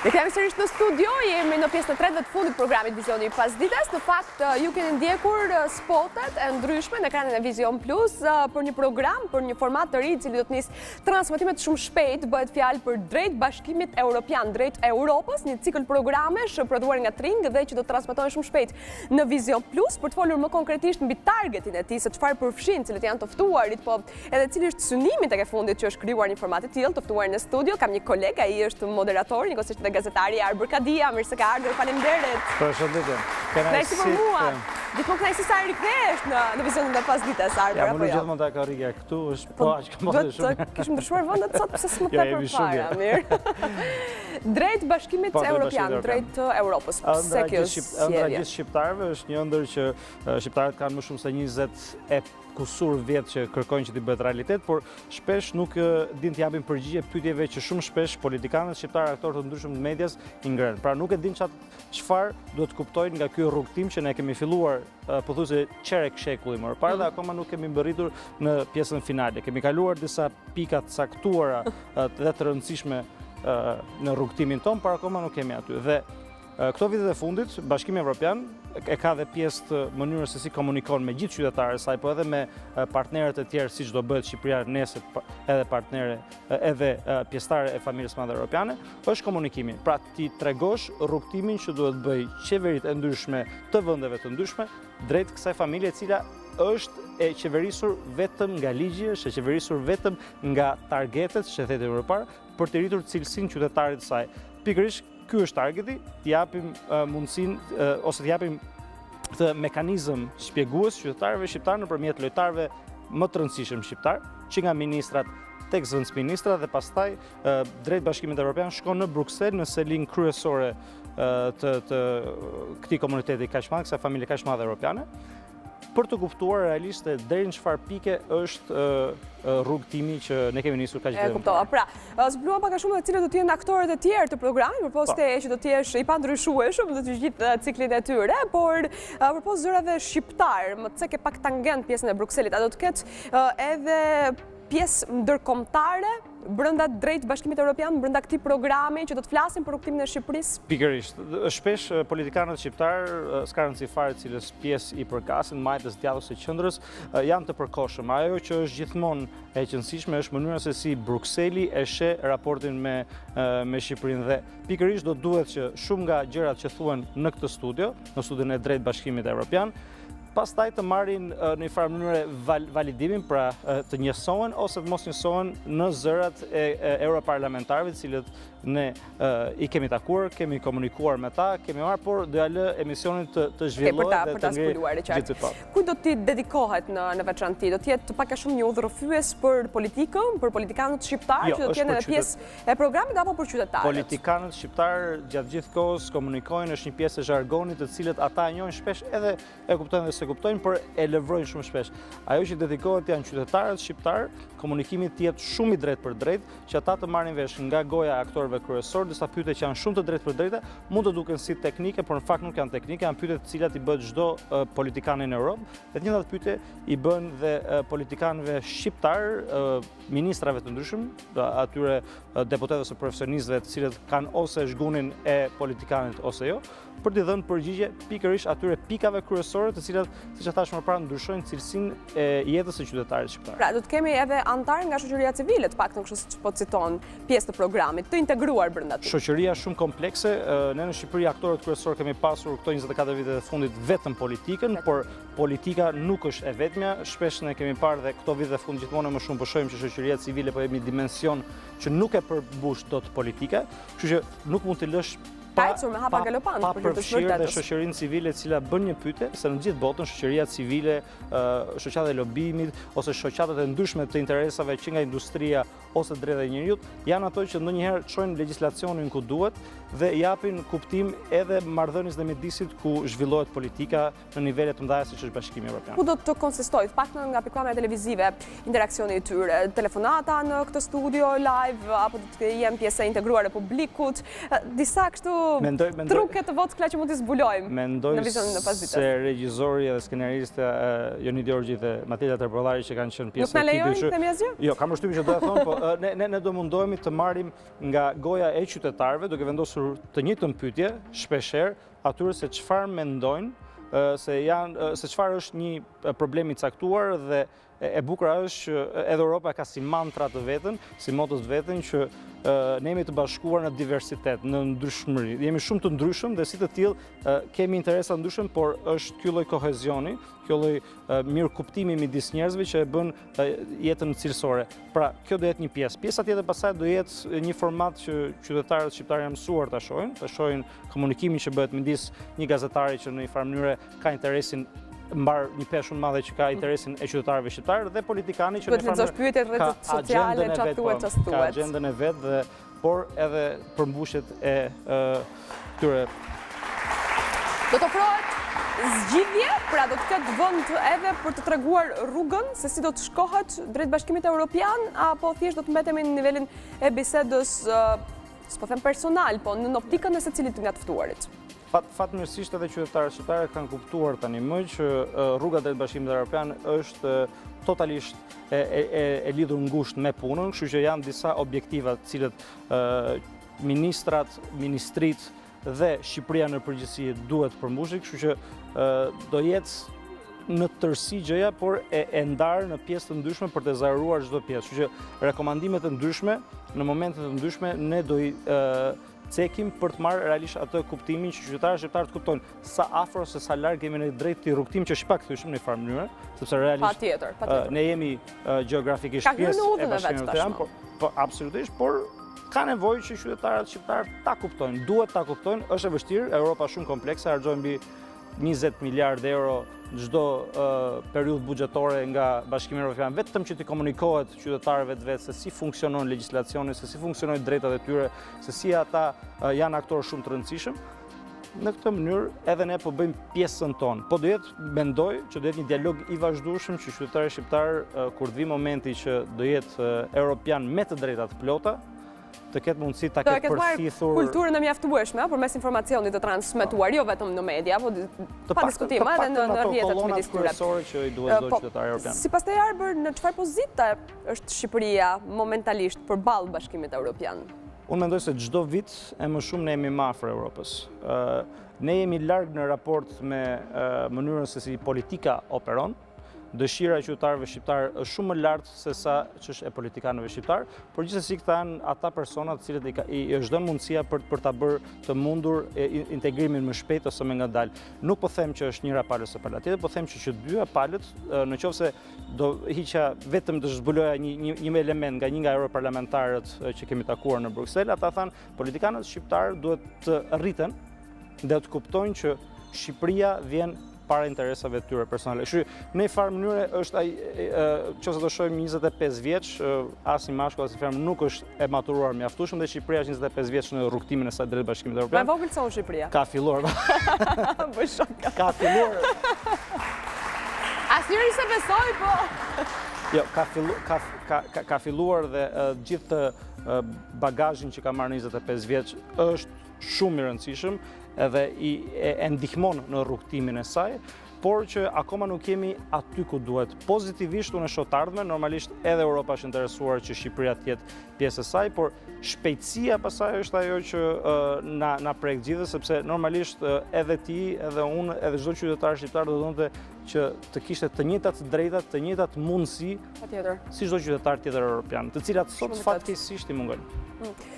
Ne kemi sërish në studio, jemi në pjesën e tretë të fundit programit Vizioni pas ditës. Në fakt, ju keni ndjekur spotet e ndryshme në ekranin e Vizion Plus për një program, për një format të ri, i cili do të nisë transmetimet shumë shpejt, bëhet fjalë për drejt Bashkimit Evropian, drejt Europës, një cikël programesh prodhuar nga Tring dhe që do të transmetohen shumë shpejt në Vizion Plus, për të folur më konkretisht mbi targetin e tij, se çfarë përfshin, cilët janë të ftuarit, po edhe cili është synimi tek e fundit që është krijuar një format i tillë, të ftuar në studio. Kam një koleg, ai është moderator, njëkohësisht gazetari Arbër Kadia, mirë se ka ardhur, faleminderit. Përshëndetje. Kënaqësi për mua. Gjithmonë kënaqësi sa rikthehesh në Vizionin e pasdites, Arbër, apo jo? Ja, gjithmonë ta ka rrigë këtu, është po aq kam bërë shumë. Do të kishim ndryshuar vendet sot, pse s'më tepër përpara, mirë. Drejt Bashkimit Evropian, drejt Europës. Pse kjo ëndra gjithë shqiptarëve është një ëndër që shqiptarët kanë më shumë se 20 kusur vjetë që kërkojnë që t'i bëhet realitet, por shpesh nuk din t'japin përgjigje pyetjeve që shumë shpesh politikanët shqiptarë, aktorë të ndryshëm të medias i ngrenë. Pra nuk e din çfarë do të kuptojnë nga ky rrugtim që ne kemi filluar pothuajse çerek shekulli më parë dhe akoma nuk kemi mbërritur në pjesën finale. Kemi kaluar disa pika të caktuara dhe të rëndësishme në rrugtimin ton, por akoma nuk kemi aty. Dhe këto vitet e fundit, Bashkimi Evropian e ka dhe pjesë të mënyrës se si komunikon me gjithë qytetarët e saj, po edhe me partnerët e tjerë, siç do bëhet Shqipëria nesër, edhe partnere, edhe pjesëtare e familjes madhe europiane, është komunikimi. Pra ti tregosh rrugtimin që duhet bëj qeveritë e ndryshme të vendeve të ndryshme drejt kësaj familje e cila është e qeverisur vetëm nga ligji, është e qeverisur vetëm nga targetet që thetë më parë për të rritur cilësinë qytetarit të saj. Pikërisht ky është targeti, t'japim mundësinë ose t'japim këtë mekanizëm shpjegues qytetarëve shqiptarë nëpërmjet lojtarëve më të rëndësishëm shqiptar, që nga ministrat tek zëvendësministrat dhe pastaj drejt Bashkimit Evropian shkon në Bruksel në selin kryesore të këtij komuniteti kaq madh, kësaj familje kaq madhe europiane, për të kuptuar realisht deri në çfarë pike është rrugtimi që ne kemi nisur kaq herë. E kuptova. Pra, zbuluam pak a shumë cilët do të jenë aktorët e tjerë të programit, përpos te që do të jesh i pandryshueshëm në të gjithë ciklin e tyre, por përpos zërave shqiptar, më të cek e pak tangent pjesën e Brukselit, a do të ketë edhe pjesë ndërkombëtare brenda drejt Bashkimit Evropian, brenda këtij programi që do të flasim për rrugtimin e Shqipërisë? Pikërisht. Shpesh politikanët shqiptar, s'ka rëndësi fare cilës pjesë i përkasin, majtës, djathës së qendrës, janë të përkohshëm. Ajo që është gjithmonë e qëndësishme është mënyra se si Brukseli e sheh raportin me Shqipërinë dhe pikërisht do duhet që shumë nga gjërat që thuhen në këtë studio, në studion e drejt Bashkimit Evropian, pastaj të marrin në një farë mënyrë validimin, pra të njësohen ose të mos njësohen në zërat e europarlamentarëve, të cilët ne i kemi takuar, kemi komunikuar me ta, kemi marrë, por do ja lë emisionin të zhvillohet dhe të ngri gjithë pa. Ku do t'i dedikohet në veçanti? Do t'jetë pak a shumë një udhërrëfyes për politikën, për politikanët shqiptarë, që do t'jenë edhe pjesë e programit apo për qytetarët? Politikanët shqiptarë gjatë gjithë kohës komunikojnë, është një pjesë e zhargonit të cilët ata e njohin shpesh edhe e kuptojnë dhe se kuptojnë, por e levrojnë shumë shpesh. Ajo që dedikohet janë qytetarët shqiptar, komunikimi të jetë shumë i drejt për drejt, që ata të marrin vesh nga goja e aktorëve kryesor, disa pyetje që janë shumë të drejt për drejta, mund të duken si teknike, por në fakt nuk janë teknike, janë pyetje të cilat i bëhet çdo politikan në Europë, dhe të njëjtat pyetje i bën dhe politikanëve shqiptar, ministrave të ndryshëm, atyre deputetëve ose profesionistëve të cilët kanë ose zhgunin e politikanit ose jo, për t'i dhënë përgjigje pikërisht atyre pikave kryesore të cilat, siç e thash më parë, ndryshojnë cilësinë e jetës së qytetarit shqiptar. Pra, do të kemi edhe antar nga shoqëria civile, të paktën kështu siç po citon, pjesë të programit, të integruar brenda tij. Shoqëria shumë komplekse, ne në Shqipëri aktorët kryesorë kemi pasur këto 24 vite të fundit vetëm politikën, por politika nuk është e vetmja, shpesh ne kemi parë dhe këto vite të fundit gjithmonë më shumë po shohim që shoqëria civile po jep një dimension që nuk e përmbush dot politika, kështu që nuk mund të lësh pa përfshirë dhe shoqërinë civile e cila bën një pyetje, se në gjithë botën shoqëria civile, shoqata e lobimit ose shoqatat e ndryshme të interesave që nga industria ose drejta e njerëzit janë ato që ndonjëherë çojnë legjislacionin ku duhet dhe japin kuptim edhe marrëdhënies dhe mjedisit ku zhvillohet politika në nivele të mëdha siç është Bashkimi Evropian. Ku do të konsistohet, pak nga pikpamja televizive, interaksioni i tyre, telefonata në këtë studio live apo do të jenë pjesë e integruar e publikut, disa kështu truke të Vockla që mund t'i zbulojmë Mendoj në vizionin e pasdites? se regjizori dhe skenariste Joni Djorgji dhe Matilda Terpollari që kanë qenë pjesë Nuk na lejojnë, themi asgjë? Jo, kam përshtypjen që do të thonë, po ne do mundohemi të marrim nga goja e qytetarëve, duke vendosur të njëjtën pyetje shpeshherë atyre se çfarë mendojnë se çfarë është një problem i caktuar dhe e bukur është që edhe Europa ka si mantra të vetën, si moto të vetën që ne jemi të bashkuar në diversitet, në ndryshmëri. Jemi shumë të ndryshëm dhe si të tillë kemi interesa ndryshëm, por është ky lloj kohezioni, ky lloj mirëkuptimi midis njerëzve që e bën jetën cilësore. Pra, kjo do jetë një pjesë. Pjesa tjetër pastaj do jetë një format që qytetarët shqiptarë janë mësuar ta shohin komunikimin që bëhet midis një gazetari që në një farë mënyrë ka interesin mbar një peshë shumë madhe që ka interesin e qytetarëve shqiptarë dhe politikani që në rrjetet sociale, çfarë thuhet, çfarë thuhet. Ka agjendën e vet dhe por edhe përmbushjet e këtyre. Do të ofrohet zgjidhje, pra do të ketë vend edhe për të treguar rrugën se si do të shkohet drejt Bashkimit Evropian, apo thjesht do të mbetemi në nivelin e bisedës, s'po them personal, po në optikën e secilit të nga të ftuarit. Fatmirësisht edhe qytetarët shqiptarë kanë kuptuar tani më që rruga drejt Bashkimit Evropian është totalisht e lidhur ngushtë me punën, kështu që janë disa objektiva të cilët ministrat, ministrit dhe Shqipëria në përgjithësi duhet përmbushin, kështu që do jetë në tërësi gjëja, por e ndarë në pjesë të ndryshme për të zaruar çdo pjesë. Kështu që rekomandimet të ndryshme, në momente të ndryshme, ne do i cekim për të marrë realisht atë kuptimin që qytetarët shqiptarë të kuptojnë sa afër ose sa larg jemi në drejt të rrugtim që është pak thyeshëm në një farë mënyrë, sepse realisht ne jemi gjeografikisht pjesë e Bashkimit Evropian, po absolutisht, por ka nevojë që qytetarët shqiptarë ta kuptojnë, duhet ta kuptojnë, është e vështirë, Europa shumë komplekse, harxojmë mbi 20 miliardë euro çdo periudhë buxhetore nga Bashkimi Evropian, vetëm që t'i komunikohet qytetarëve të vetë se si funksionon legjislacioni, se si funksionojnë drejtat e tyre, se si ata janë aktorë shumë të rëndësishëm. Në këtë mënyrë edhe ne po bëjmë pjesën tonë. Po do jetë, mendoj, që do jetë një dialog i vazhdueshëm që qytetarët shqiptarë, kur të vi momenti që do jetë Evropian me të drejtat plota, të ketë mundësi ta ketë përfithur kulturën e mjaftueshme përmes informacionit të transmetuar, jo vetëm në media, po pa diskutim edhe në rrjetet midis tyre. Që i duhet çdo qytetar evropian. Sipas teje, Arber, në çfarë pozite është Shqipëria momentalisht përballë Bashkimit Evropian? Unë mendoj se çdo vit e më shumë ne jemi më afër Evropës. Ne jemi larg në raport me mënyrën se si politika operon. Dëshira e qytetarëve shqiptarë është shumë më lartë se sa ç'është e politikanëve shqiptarë, por gjithsesi këta janë ata persona të cilët i është dhënë mundësia për ta bërë të mundur integrimin më shpejt ose më ngadalë. Nuk po them që është njëra palë ose pala tjetër, po them që dyja palët, nëse do hiqja vetëm të zhbuloja një element nga një nga europarlamentarët që kemi takuar në Bruksel, ata thanë politikanët shqiptarë duhet të rriten dhe të kuptojnë që Shqipëria vjen para interesave të tyre personale. Në një farë mënyrë është ai, nëse do shohim 25 vjeç, asnjë mashkull as femër nuk është e maturuar mjaftueshëm dhe Shqipëria është 25 vjeç në rrugtimin e saj drejt Bashkimit Evropian. Me vogël son Shqipëria. Ka filluar. Bëj shok. Ka filluar. Asnjëri se besoj, po. Jo, ka filluar dhe gjithë bagazhin që ka marrë 25 vjeç është shumë i rëndësishëm edhe e ndihmon në rrugtimin e saj, por që akoma nuk jemi aty ku duhet. Pozitivisht unë shoh të ardhmen, normalisht edhe Europa është interesuar që Shqipëria të jetë pjesë e saj, por shpejtësia pasaj është ajo që na prek gjithë, sepse normalisht edhe ti, edhe unë, edhe çdo qytetar shqiptar do donte që të kishte të njëjtat drejtat, të njëjtat mundësi si çdo qytetar tjetër evropian, të cilat sot fatkeqësisht i mungojnë.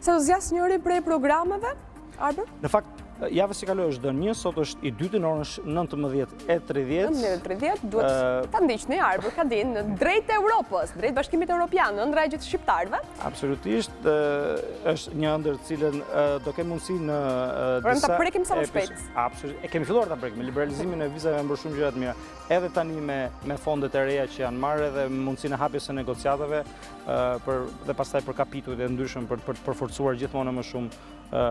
Sa do zgjas njëri prej programeve, Arber? Në fakt, javës që kaloi është dënë një, sot është i dyti në orën 19:30. 19:30 duhet ta ndiqni, Arber, ka dinë, drejt Europës, drejt Bashkimit Evropian, ëndra e gjithë shqiptarëve. Absolutisht, është një ëndër cilën do kemë mundësi në disa... ta prekim sa më shpejt. Absolutisht, e kemi filluar ta prekim, me liberalizimin e vizave më bërë shumë gjëra të mira. Edhe tani me fondet e reja që janë marrë edhe mundësinë e hapjes së negociatave dhe pastaj për kapitujt e ndryshëm për të përforcuar gjithmonë më shumë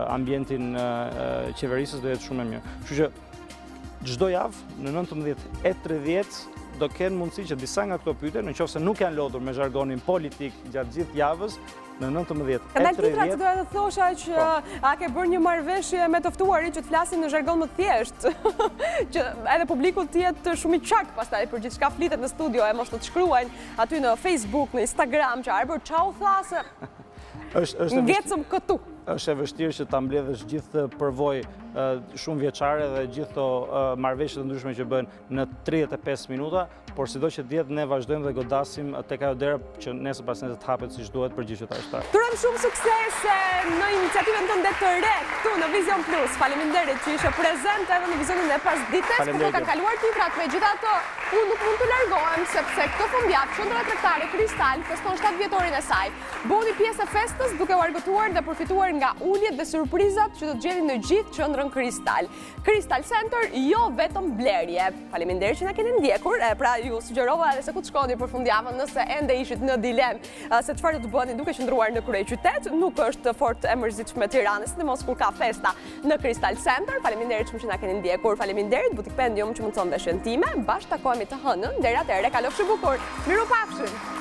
ambientin qeverisës do jetë shumë e mirë. Kështu që çdo javë në 19:30 do kenë mundësi që disa nga këto pyetje, nëse nuk janë lodhur me zhargonin politik gjatë gjithë javës, në 19 Kanal tjetra që doja të thosha që a ke bërë një marrëveshje me të ftuarit që të flasin në zhargon më thjesht, që edhe publiku të jetë shumë i qark pastaj për gjithçka flitet në studio, e mos të të shkruajnë aty në Facebook, në Instagram, që Arbër çau tha se ngecëm këtu. Është e vështirë që ta mbledhësh gjithë përvojë shumë vjeçare dhe gjithë këto marrëveshje të ndryshme që bën në 35 minuta, por sido që të jetë ne vazhdojmë dhe godasim tek ajo dera që nesër pas nesër të hapet siç duhet për gjithë qytetarët. Turojmë shumë suksese në iniciativën tënde të re këtu në Vision Plus. Faleminderit që ishe prezente edhe në vizionin e pasdites, ku do kanë kaluar titrat. Megjithatë, unë nuk mund të largohem sepse këtë fundjavë Qendra Tregtare Kristal feston 7 vjetorin e saj. Bëni pjesë e festës duke u argëtuar dhe përfituar nga uljet dhe surprizat që do të gjeni në gjithë qendrën Kristal. Kristal Center, jo vetëm blerje. Faleminderit që na keni ndjekur. Pra ju sugjerova edhe se ku të shkoni për fundjavën nëse ende ishit në dilemë se çfarë do të bëni duke qëndruar në kryeqytet. Nuk është fort e mërzitshme Tiranës, sidomos kur ka festa në Kristal Center. Faleminderit shumë që na keni ndjekur. Faleminderit Butik Pendium që mundson veshjen time. Bashkë takohemi të hënën. Deri atëherë kalofshi bukur. Mirupafshim.